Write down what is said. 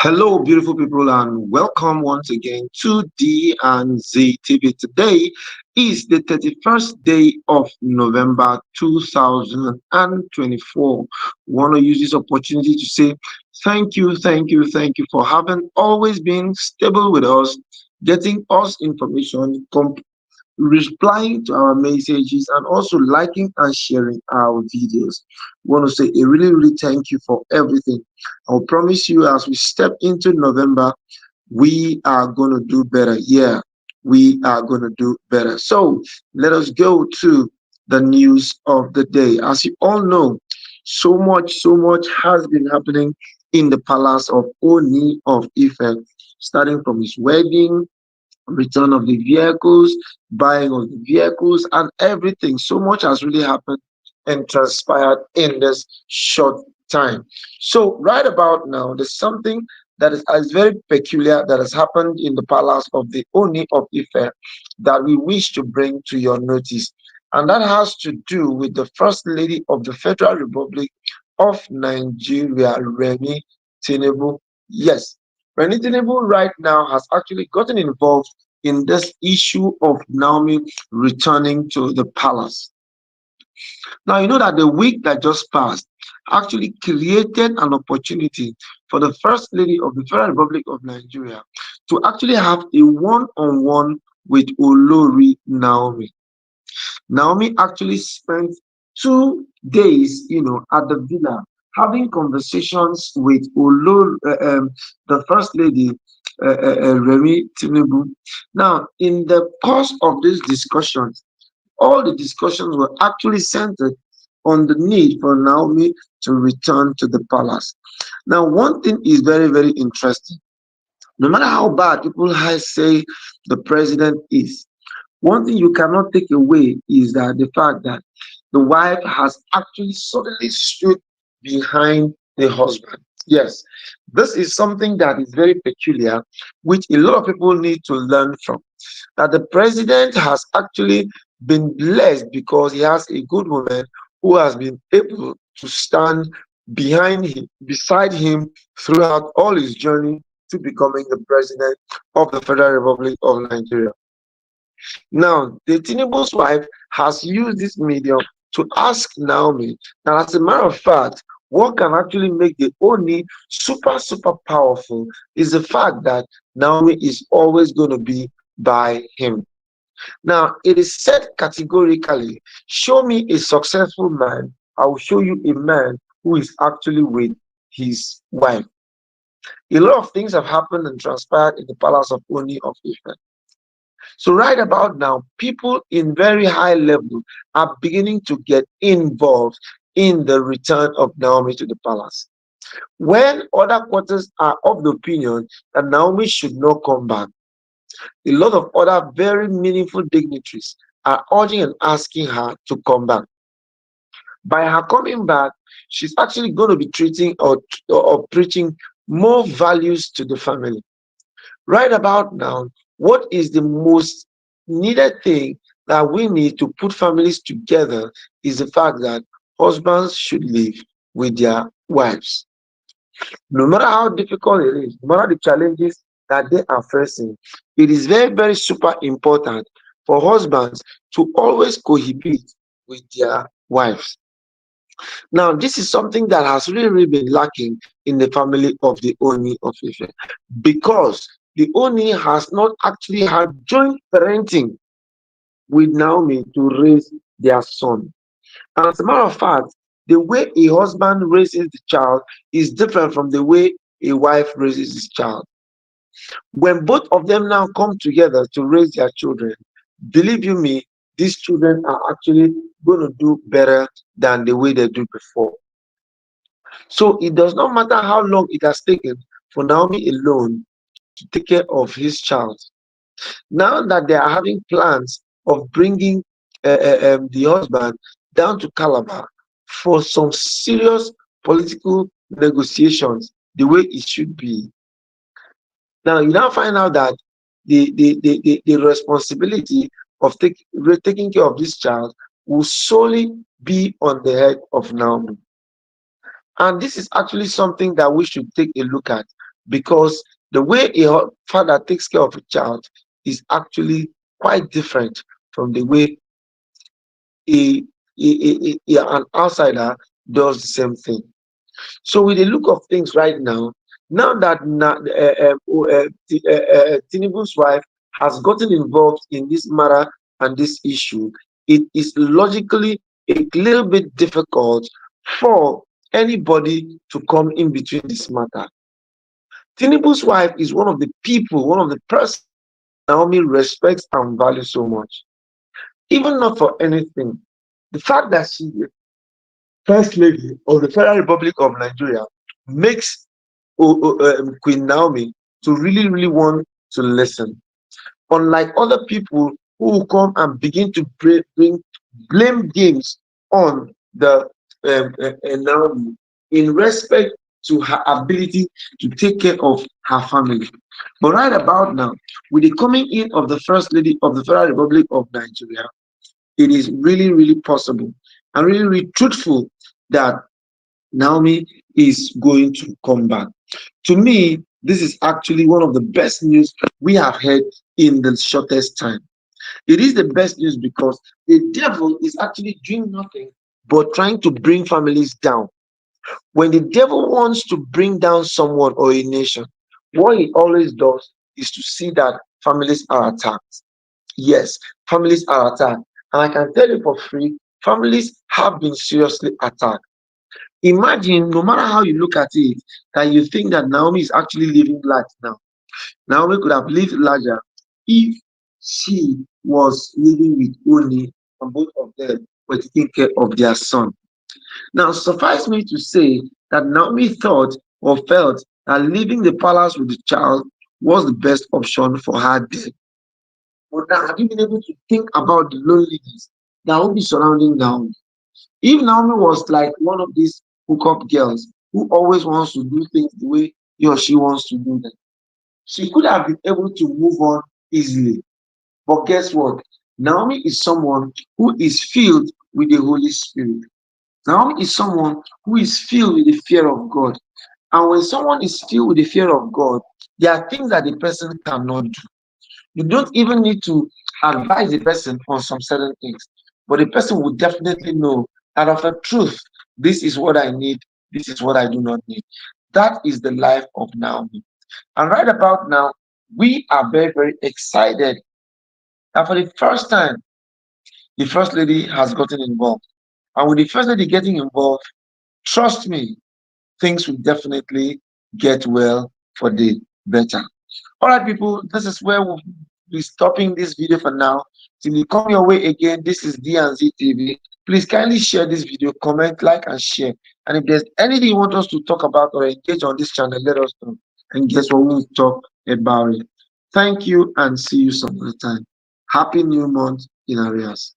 Hello, beautiful people, and welcome once again to D and Z TV. Today is the 31st day of November 2024. Want to use this opportunity to say thank you for having always been stable with us, getting us information, replying to our messages, and also liking and sharing our videos. Want to say a really thank you for everything. I'll promise you, as we step into November, we are going to do better. Yeah, we are going to do better. So let us go to the news of the day. As you all know, so much has been happening in the palace of Ooni of Ife, starting from his wedding, return of the vehicles, buying of the vehicles, and everything. So much has really happened and transpired in this short time. So, right about now, there's something that is very peculiar that has happened in the palace of the Oni of Ife that we wish to bring to your notice. And that has to do with the First Lady of the Federal Republic of Nigeria, Remi Tinubu. Yes, Remi Tinubu right now has actually gotten involved in this issue of Naomi returning to the palace. Now, you know that the week that just passed actually created an opportunity for the First Lady of the Federal Republic of Nigeria to actually have a one-on-one with Olori Naomi. Naomi actually spent 2 days, at the villa having conversations with the First Lady, Remi Tinubu. Now, in the course of these discussions, all the discussions were actually centered on the need for Naomi to return to the palace. Now, one thing is very interesting. No matter how bad people say the president is, one thing you cannot take away is that the fact that the wife has actually suddenly stood behind the husband. Yes, this is something that is very peculiar, which a lot of people need to learn from. That the president has actually been blessed because he has a good woman who has been able to stand behind him, beside him throughout all his journey to becoming the president of the Federal Republic of Nigeria. Now, the Tinubu's wife has used this medium to ask Naomi that, as a matter of fact, what can actually make the Oni super powerful is the fact that Naomi is always going to be by him. Now, it is said categorically, show me a successful man, I will show you a man who is actually with his wife. A lot of things have happened and transpired in the palace of Oni of Ife. So right about now, people in very high level are beginning to get involved in the return of Naomi to the palace. When other quarters are of the opinion that Naomi should not come back, a lot of other very meaningful dignitaries are urging and asking her to come back. By her coming back, she's actually going to be treating or preaching more values to the family. Right about now, what is the most needed thing that we need to put families together is the fact that husbands should live with their wives. No matter how difficult it is, no matter the challenges that they are facing, it is very super important for husbands to always cohabit with their wives. Now, this is something that has really been lacking in the family of the Oni of Ife, because the Oni has not actually had joint parenting with Naomi to raise their son. And as a matter of fact, the way a husband raises the child is different from the way a wife raises his child. When both of them now come together to raise their children, believe you me, these children are actually going to do better than the way they do before. So it does not matter how long it has taken for Naomi alone to take care of his child. Now that they are having plans of bringing the husband down to Calabar for some serious political negotiations, the way it should be. Now you now find out that the responsibility of taking care of this child will solely be on the head of Naomi. And this is actually something that we should take a look at, because the way a father takes care of a child is actually quite different from the way a, an outsider does the same thing. So, with the look of things right now, now that Tinubu's wife has gotten involved in this matter and this issue, it is logically a little bit difficult for anybody to come in between this matter. Tinubu's wife is one of the people, one of the persons that Naomi respects and values so much. Even not for anything, the fact that she is First Lady of the Federal Republic of Nigeria makes Queen Naomi to really, really want to listen. Unlike other people who will come and begin to bring blame games on the Naomi in respect to her ability to take care of her family. But right about now, with the coming in of the First Lady of the Federal Republic of Nigeria, it is really, really possible and really, really truthful that Naomi is going to come back. To me, this is actually one of the best news we have heard in the shortest time. It is the best news because the devil is actually doing nothing but trying to bring families down. When the devil wants to bring down someone or a nation, what he always does is to see that families are attacked. Yes, families are attacked. And I can tell you for free, families have been seriously attacked. Imagine, no matter how you look at it, that you think that Naomi is actually living large now. Naomi could have lived larger if she was living with Ooni and both of them were taking care of their son. Now, suffice me to say that Naomi thought or felt that leaving the palace with the child was the best option for her then. But now, have you been able to think about the loneliness that will be surrounding Naomi? If Naomi was like one of these hookup girls who always wants to do things the way he or she wants to do them, she could have been able to move on easily. But guess what? Naomi is someone who is filled with the Holy Spirit. Naomi is someone who is filled with the fear of God. And when someone is filled with the fear of God, there are things that the person cannot do. You don't even need to advise the person on some certain things, but the person will definitely know that of a truth, this is what I need, this is what I do not need. That is the life of Naomi. And right about now, we are very, very excited that for the first time, the First Lady has gotten involved. And with the First Lady getting involved, trust me, things will definitely get well for the better. All right, people, this is where we'll be stopping this video for now. Till we come your way again, this is D&Z TV. Please kindly share this video, comment, like, and share. And if there's anything you want us to talk about or engage on this channel, let us know. And guess what? We'll talk about it. Thank you and see you some other time. Happy new month in arrears.